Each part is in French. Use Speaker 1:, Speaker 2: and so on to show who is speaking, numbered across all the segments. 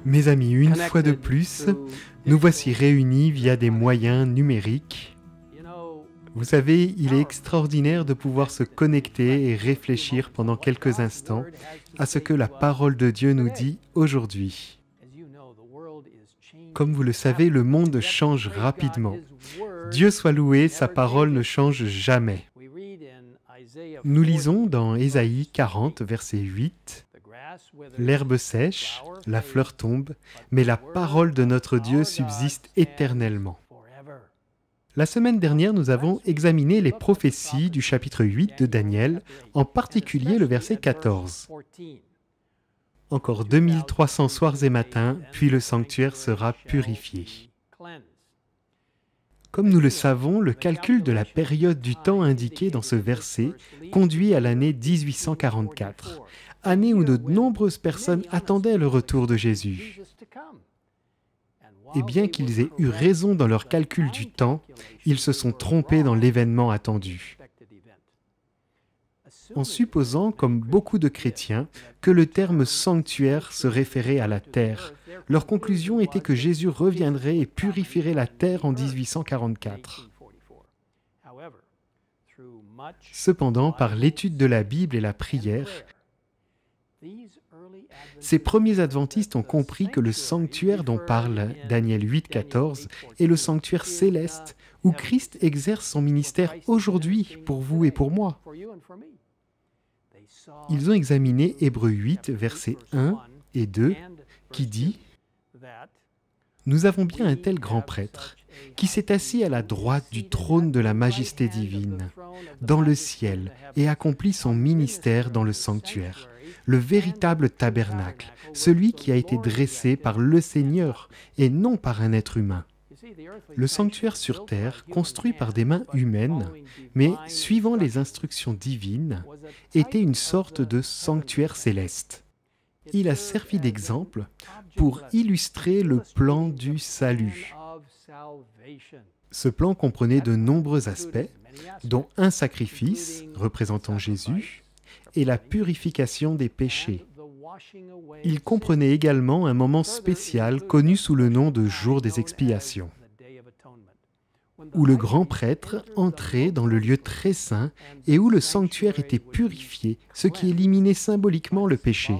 Speaker 1: Mes amis, une fois de plus, nous voici réunis via des moyens numériques. Vous savez, il est extraordinaire de pouvoir se connecter et réfléchir pendant quelques instants à ce que la parole de Dieu nous dit aujourd'hui. Comme vous le savez, le monde change rapidement. Dieu soit loué, sa parole ne change jamais. Nous lisons dans Ésaïe 40, verset 8, « L'herbe sèche, la fleur tombe, mais la parole de notre Dieu subsiste éternellement. » La semaine dernière, nous avons examiné les prophéties du chapitre 8 de Daniel, en particulier le verset 14. Encore 2300 soirs et matins, puis le sanctuaire sera purifié. Comme nous le savons, le calcul de la période du temps indiquée dans ce verset conduit à l'année 1844, année où de nombreuses personnes attendaient le retour de Jésus. Et bien qu'ils aient eu raison dans leur calcul du temps, ils se sont trompés dans l'événement attendu. En supposant, comme beaucoup de chrétiens, que le terme sanctuaire se référait à la terre, leur conclusion était que Jésus reviendrait et purifierait la terre en 1844. Cependant, par l'étude de la Bible et la prière, ces premiers adventistes ont compris que le sanctuaire dont parle Daniel 8, 14 est le sanctuaire céleste où Christ exerce son ministère aujourd'hui pour vous et pour moi. Ils ont examiné Hébreux 8, versets 1 et 2, qui dit « Nous avons bien un tel grand prêtre, qui s'est assis à la droite du trône de la majesté divine, dans le ciel, et accomplit son ministère dans le sanctuaire, le véritable tabernacle, celui qui a été dressé par le Seigneur et non par un être humain. Le sanctuaire sur terre, construit par des mains humaines, mais suivant les instructions divines, était une sorte de sanctuaire céleste. Il a servi d'exemple pour illustrer le plan du salut. Ce plan comprenait de nombreux aspects, dont un sacrifice, représentant Jésus, et la purification des péchés. Il comprenait également un moment spécial connu sous le nom de jour des expiations, où le grand prêtre entrait dans le lieu très saint et où le sanctuaire était purifié, ce qui éliminait symboliquement le péché.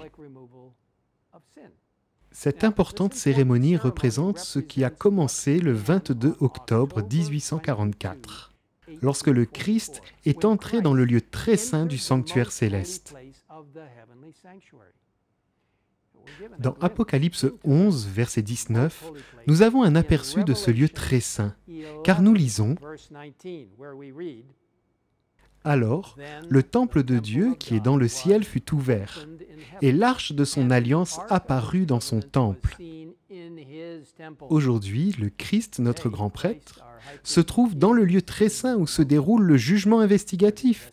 Speaker 1: Cette importante cérémonie représente ce qui a commencé le 22 octobre 1844. Lorsque le Christ est entré dans le lieu très saint du sanctuaire céleste. Dans Apocalypse 11, verset 19, nous avons un aperçu de ce lieu très saint, car nous lisons « Alors, le temple de Dieu qui est dans le ciel fut ouvert, et l'arche de son alliance apparut dans son temple. » Aujourd'hui, le Christ, notre grand prêtre, se trouve dans le lieu très saint où se déroule le jugement investigatif.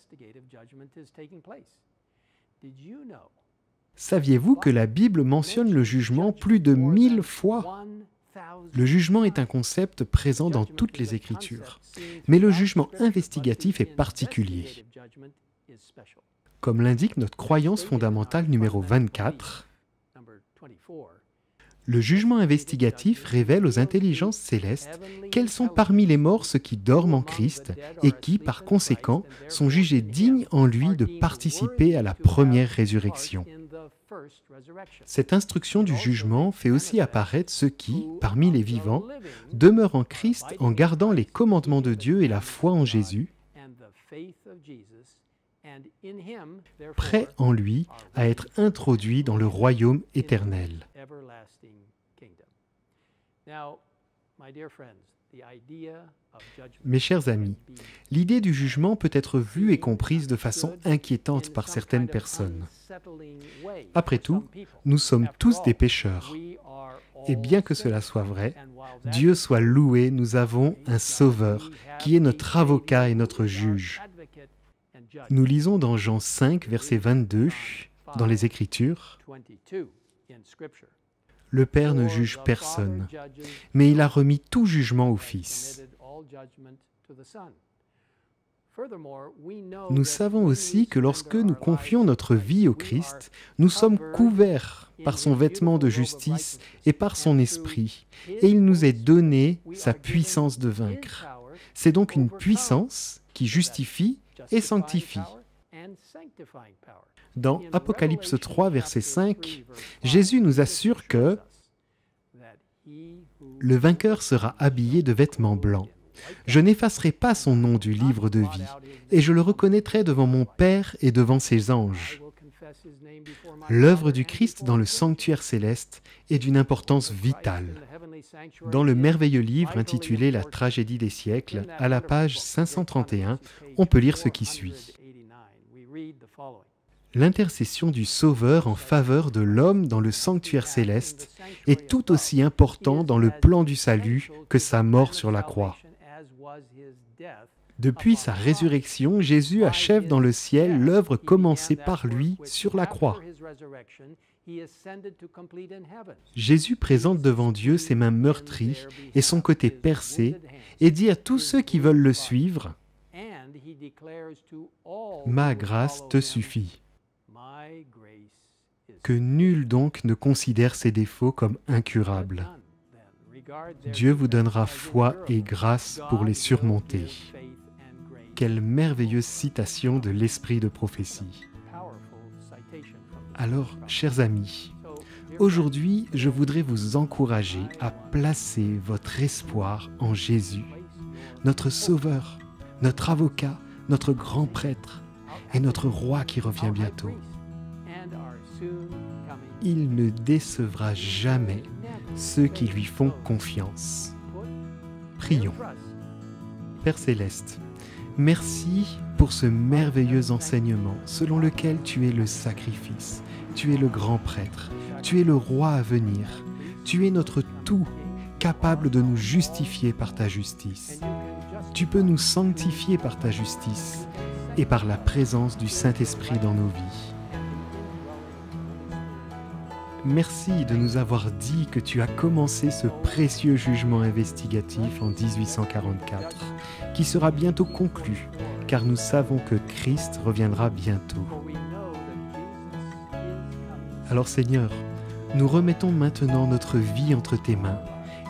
Speaker 1: Saviez-vous que la Bible mentionne le jugement plus de 1000 fois? Le jugement est un concept présent dans toutes les Écritures, mais le jugement investigatif est particulier. Comme l'indique notre croyance fondamentale numéro 24, le jugement investigatif révèle aux intelligences célestes quels sont parmi les morts ceux qui dorment en Christ et qui, par conséquent, sont jugés dignes en lui de participer à la première résurrection. Cette instruction du jugement fait aussi apparaître ceux qui, parmi les vivants, demeurent en Christ en gardant les commandements de Dieu et la foi en Jésus, prêts en lui à être introduits dans le royaume éternel. Mes chers amis, l'idée du jugement peut être vue et comprise de façon inquiétante par certaines personnes. Après tout, nous sommes tous des pécheurs. Et bien que cela soit vrai, Dieu soit loué, nous avons un Sauveur qui est notre avocat et notre juge. Nous lisons dans Jean 5, verset 22, dans les Écritures, « Le Père ne juge personne, mais il a remis tout jugement au Fils. Nous savons aussi que lorsque nous confions notre vie au Christ, nous sommes couverts par son vêtement de justice et par son esprit, et il nous est donné sa puissance de vaincre. C'est donc une puissance qui justifie et sanctifie. Dans Apocalypse 3, verset 5, Jésus nous assure que le vainqueur sera habillé de vêtements blancs. Je n'effacerai pas son nom du livre de vie, et je le reconnaîtrai devant mon Père et devant ses anges. L'œuvre du Christ dans le sanctuaire céleste est d'une importance vitale. Dans le merveilleux livre intitulé « La tragédie des siècles », à la page 531, on peut lire ce qui suit. L'intercession du Sauveur en faveur de l'homme dans le sanctuaire céleste est tout aussi important dans le plan du salut que sa mort sur la croix. Depuis sa résurrection, Jésus achève dans le ciel l'œuvre commencée par lui sur la croix. Jésus présente devant Dieu ses mains meurtries et son côté percé et dit à tous ceux qui veulent le suivre, « Ma grâce te suffit ». Que nul donc ne considère ses défauts comme incurables. Dieu vous donnera foi et grâce pour les surmonter. Quelle merveilleuse citation de l'esprit de prophétie. Alors, chers amis, aujourd'hui, je voudrais vous encourager à placer votre espoir en Jésus, notre Sauveur, notre avocat, notre grand prêtre et notre roi qui revient bientôt. Il ne décevra jamais ceux qui lui font confiance. Prions. Père Céleste, merci pour ce merveilleux enseignement selon lequel tu es le sacrifice, tu es le grand prêtre, tu es le roi à venir, tu es notre tout, capable de nous justifier par ta justice. Tu peux nous sanctifier par ta justice et par la présence du Saint-Esprit dans nos vies. Merci de nous avoir dit que tu as commencé ce précieux jugement investigatif en 1844, qui sera bientôt conclu, car nous savons que Christ reviendra bientôt. Alors Seigneur, nous remettons maintenant notre vie entre tes mains,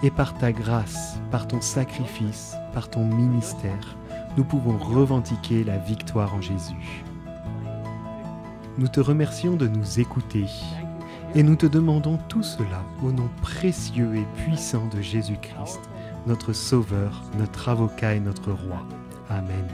Speaker 1: et par ta grâce, par ton sacrifice, par ton ministère, nous pouvons revendiquer la victoire en Jésus. Nous te remercions de nous écouter. Et nous te demandons tout cela au nom précieux et puissant de Jésus-Christ, notre Sauveur, notre avocat et notre Roi. Amen.